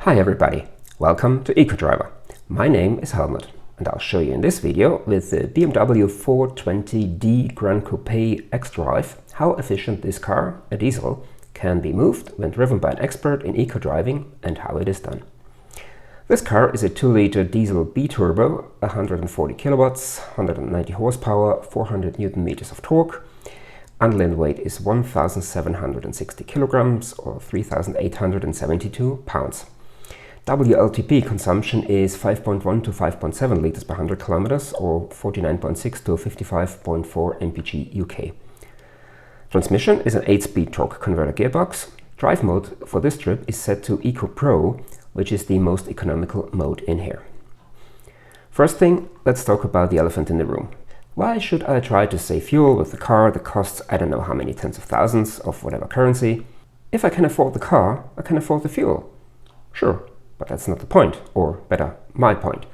Hi everybody, welcome to xdrive. My name is Helmut and I'll show you in this video with the BMW 420d Gran Coupé xdrive how efficient this car, a diesel, can be moved when driven by an expert in eco-driving and how it is done. This car is a 2-liter diesel B-turbo, 140 kilowatts, 190 horsepower, 400 Newton meters of torque. Unladen weight is 1,760 kilograms or 3,872 pounds. WLTP consumption is 5.1 to 5.7 liters per 100 kilometers or 49.6 to 55.4 mpg UK. Transmission is an 8-speed torque converter gearbox. Drive mode for this trip is set to Eco Pro, which is the most economical mode in here. First thing, let's talk about the elephant in the room. Why should I try to save fuel with a car that costs I don't know how many tens of thousands of whatever currency? If I can afford the car, I can afford the fuel. Sure. But that's not the point, or better, my point.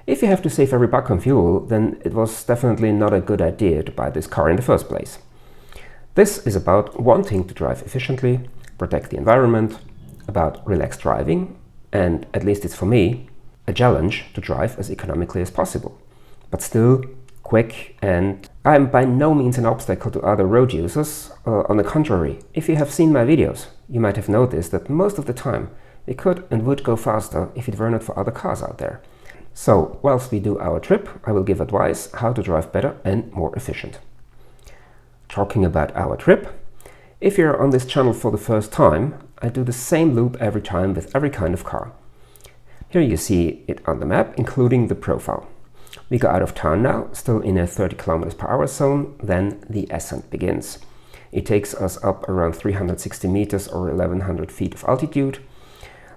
If you have to save every buck on fuel, then it was definitely not a good idea to buy this car in the first place. This is about wanting to drive efficiently, protect the environment, about relaxed driving, and at least it's for me, a challenge to drive as economically as possible. But still, quick, and I'm by no means an obstacle to other road users. On the contrary, if you have seen my videos, you might have noticed that most of the time we could and would go faster if it were not for other cars out there. So, whilst we do our trip, I will give advice how to drive better and more efficient. Talking about our trip, if you're on this channel for the first time, I do the same loop every time with every kind of car. Here you see it on the map, including the profile. We go out of town now, still in a 30 km per hour zone, then the ascent begins. It takes us up around 360 meters or 1100 feet of altitude.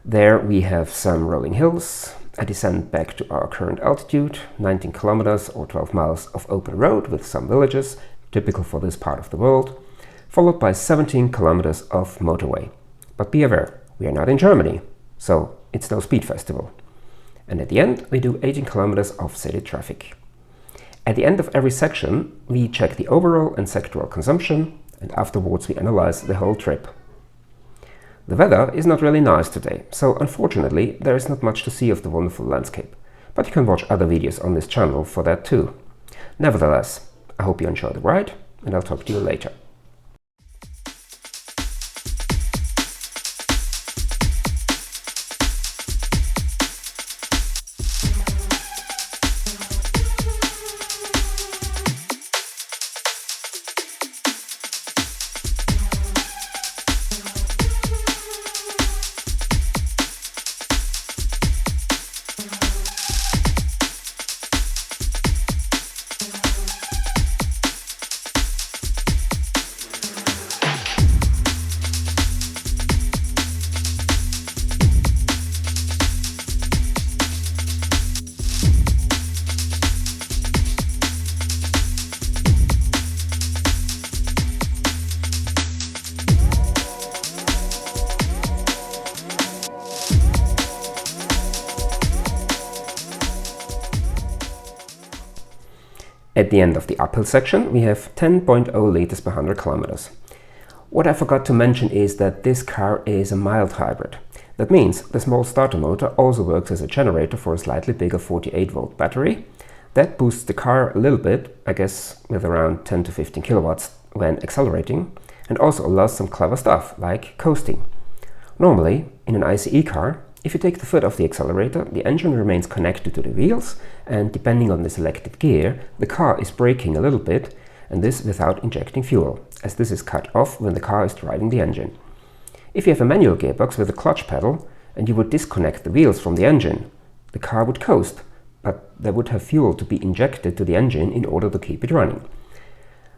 There we have some rolling hills, a descent back to our current altitude, 19 kilometers or 12 miles of open road with some villages, typical for this part of the world, followed by 17 kilometers of motorway. But be aware, we are not in Germany, so it's no speed festival. And at the end we do 18 kilometers of city traffic. At the end of every section we check the overall and sectoral consumption, and afterwards we analyze the whole trip. The weather is not really nice today, so unfortunately there is not much to see of the wonderful landscape, but you can watch other videos on this channel for that too. Nevertheless, I hope you enjoy the ride, and I'll talk to you later. At the end of the uphill section we have 10.0 liters per 100 kilometers. What I forgot to mention is that this car is a mild hybrid. That means the small starter motor also works as a generator for a slightly bigger 48-volt battery. That boosts the car a little bit, I guess with around 10 to 15 kilowatts when accelerating, and also allows some clever stuff like coasting. Normally, in an ICE car, if you take the foot off the accelerator, the engine remains connected to the wheels, and depending on the selected gear, the car is braking a little bit, and this without injecting fuel, as this is cut off when the car is driving the engine. If you have a manual gearbox with a clutch pedal, and you would disconnect the wheels from the engine, the car would coast, but there would have fuel to be injected to the engine in order to keep it running.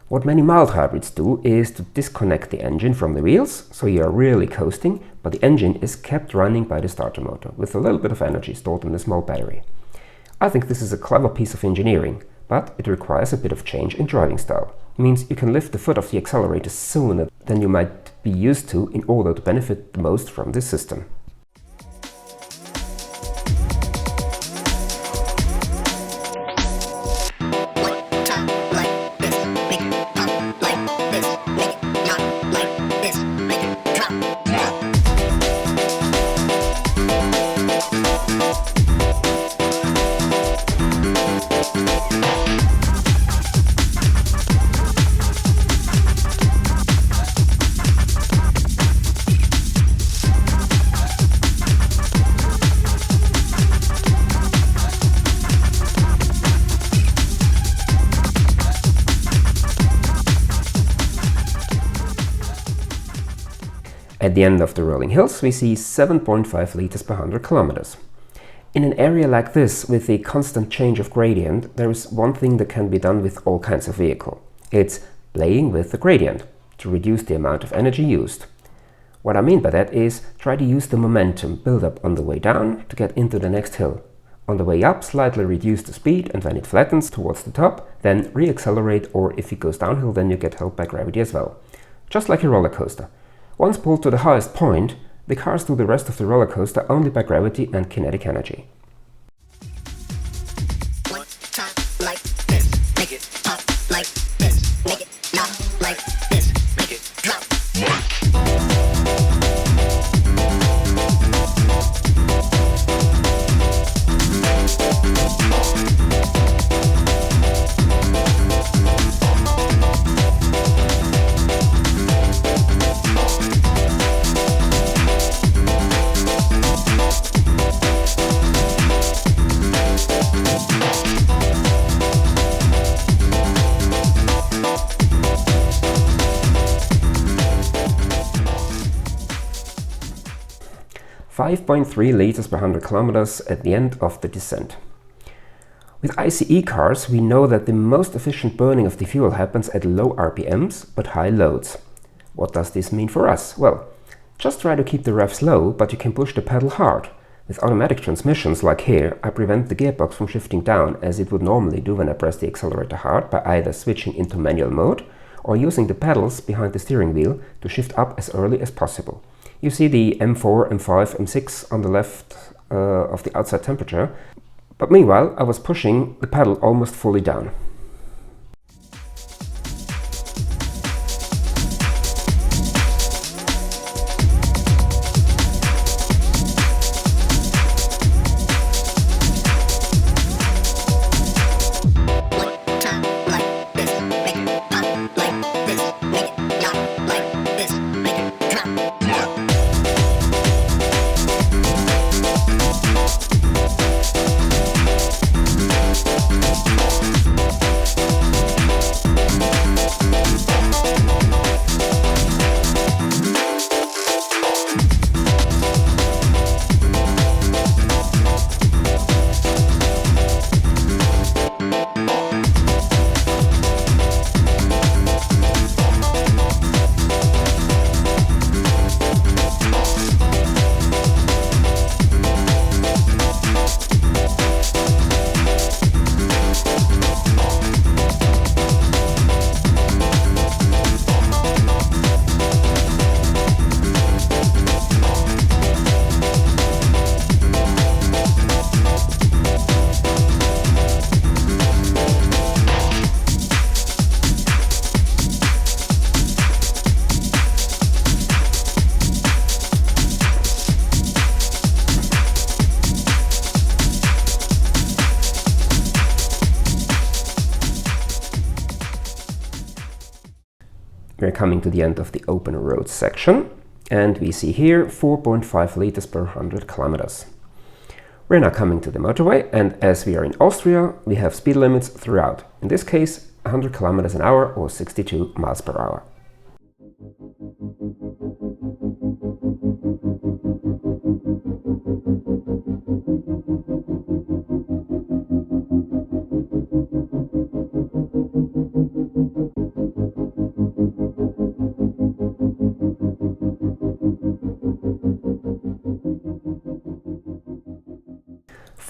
What many mild hybrids do is to disconnect the engine from the wheels, so you are really coasting, but the engine is kept running by the starter motor, with a little bit of energy stored in a small battery. I think this is a clever piece of engineering, but it requires a bit of change in driving style. It means you can lift the foot off the accelerator sooner than you might be used to in order to benefit the most from this system. Make it At the end of the rolling hills, we see 7.5 liters per 100 kilometers. In an area like this, with the constant change of gradient, there is one thing that can be done with all kinds of vehicle. It's playing with the gradient to reduce the amount of energy used. What I mean by that is try to use the momentum build up on the way down to get into the next hill. On the way up, slightly reduce the speed, and when it flattens towards the top, then re-accelerate, or if it goes downhill, then you get held by gravity as well. Just like a roller coaster. Once pulled to the highest point, the cars do the rest of the roller coaster only by gravity and kinetic energy. One time like this, make it pop like this, make it not like this, make it drop. 5.3 liters per 100 kilometers at the end of the descent. With ICE cars, we know that the most efficient burning of the fuel happens at low RPMs but high loads. What does this mean for us? Well, just try to keep the revs low, but you can push the pedal hard. With automatic transmissions like here, I prevent the gearbox from shifting down as it would normally do when I press the accelerator hard by either switching into manual mode or using the pedals behind the steering wheel to shift up as early as possible. You see the M4, M5, M6 on the left of the outside temperature, but meanwhile I was pushing the pedal almost fully down. We're coming to the end of the open road section, and we see here 4.5 liters per 100 kilometers. We're now coming to the motorway, and as we are in Austria, we have speed limits throughout. In this case, 100 kilometers an hour or 62 miles per hour.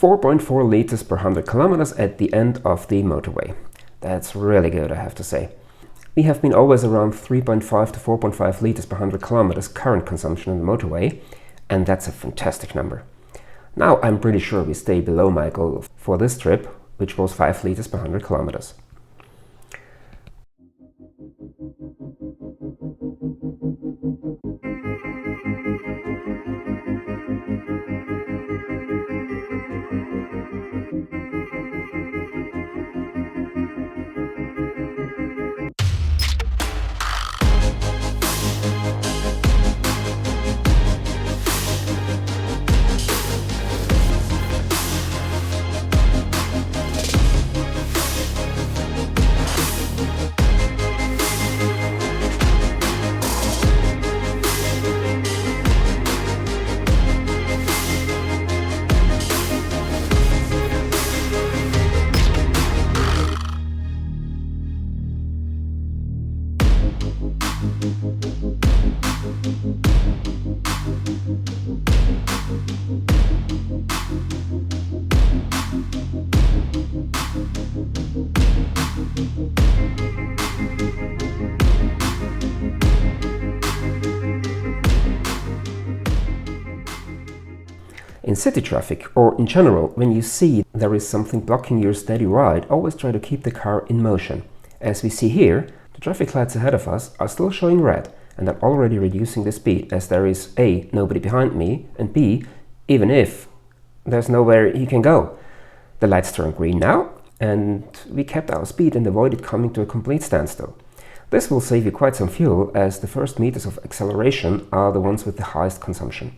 .4 liters per 100 kilometers at the end of the motorway. That's really good, I have to say. We have been always around 3.5 to 4.5 liters per 100 kilometers current consumption on the motorway, and that's a fantastic number. Now I'm pretty sure we stay below my goal for this trip, which was 5 liters per 100 kilometers. In city traffic, or in general, when you see there is something blocking your steady ride, always try to keep the car in motion. As we see here, the traffic lights ahead of us are still showing red, and I'm already reducing the speed as there is A, nobody behind me, and B, even if there's nowhere he can go. The lights turn green now, and we kept our speed and avoided coming to a complete standstill. This will save you quite some fuel, as the first meters of acceleration are the ones with the highest consumption.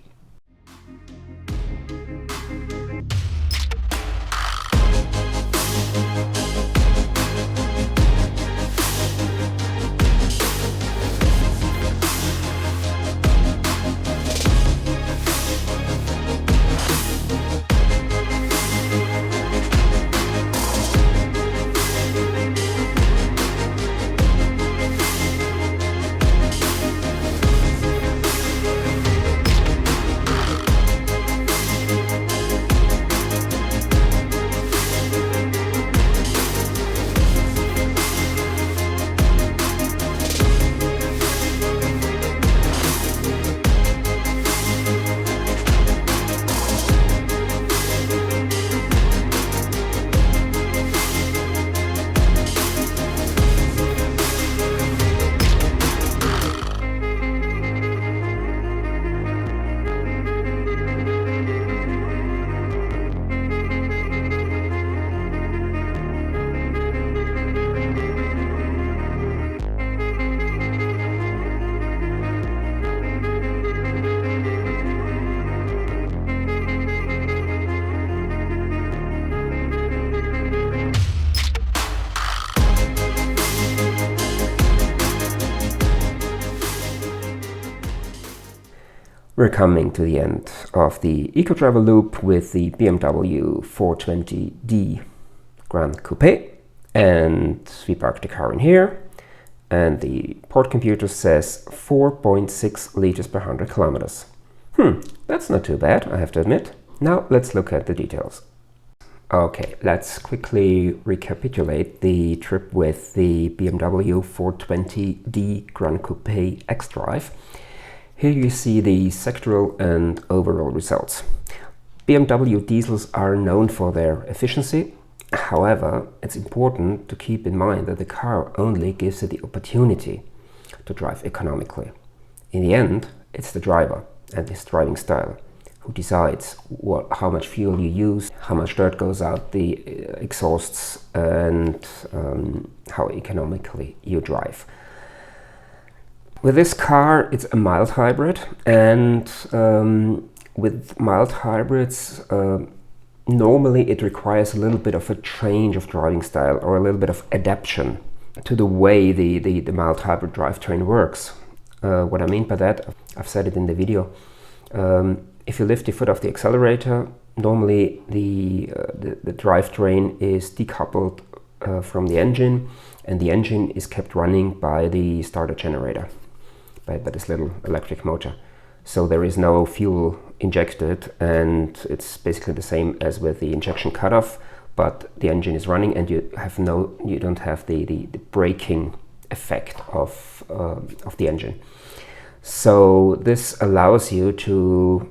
We're coming to the end of the eco-driver loop with the BMW 420d Gran Coupé, and we parked the car in here, and the port computer says 4.6 liters per 100 kilometers. That's not too bad, I have to admit. Now let's look at the details. Okay, let's quickly recapitulate the trip with the BMW 420d Gran Coupé xDrive. Here you see the sectoral and overall results. BMW diesels are known for their efficiency. However, it's important to keep in mind that the car only gives you the opportunity to drive economically. In the end, it's the driver and his driving style who decides how much fuel you use, how much dirt goes out the exhausts, and how economically you drive. With this car, it's a mild hybrid, and with mild hybrids, normally it requires a little bit of a change of driving style or a little bit of adaptation to the way the mild hybrid drivetrain works. What I mean by that, I've said it in the video. If you lift your foot off the accelerator, normally the drivetrain is decoupled from the engine, and the engine is kept running by the starter generator, by this little electric motor. So there is no fuel injected, and it's basically the same as with the injection cutoff, but the engine is running and you don't have the braking effect of the engine. So this allows you to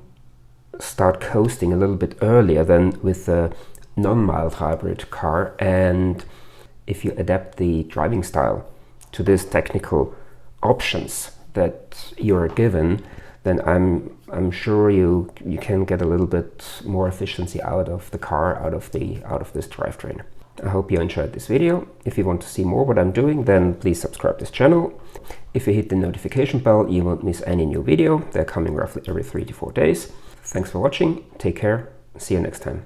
start coasting a little bit earlier than with a non-mild hybrid car, and if you adapt the driving style to these technical options that you're given, then I'm sure you can get a little bit more efficiency out of the car, out of this drivetrain. I hope you enjoyed this video. If you want to see more what I'm doing, then please subscribe to this channel. If you hit the notification bell, you won't miss any new video. They're coming roughly every 3 to 4 days. Thanks for watching. Take care. See you next time.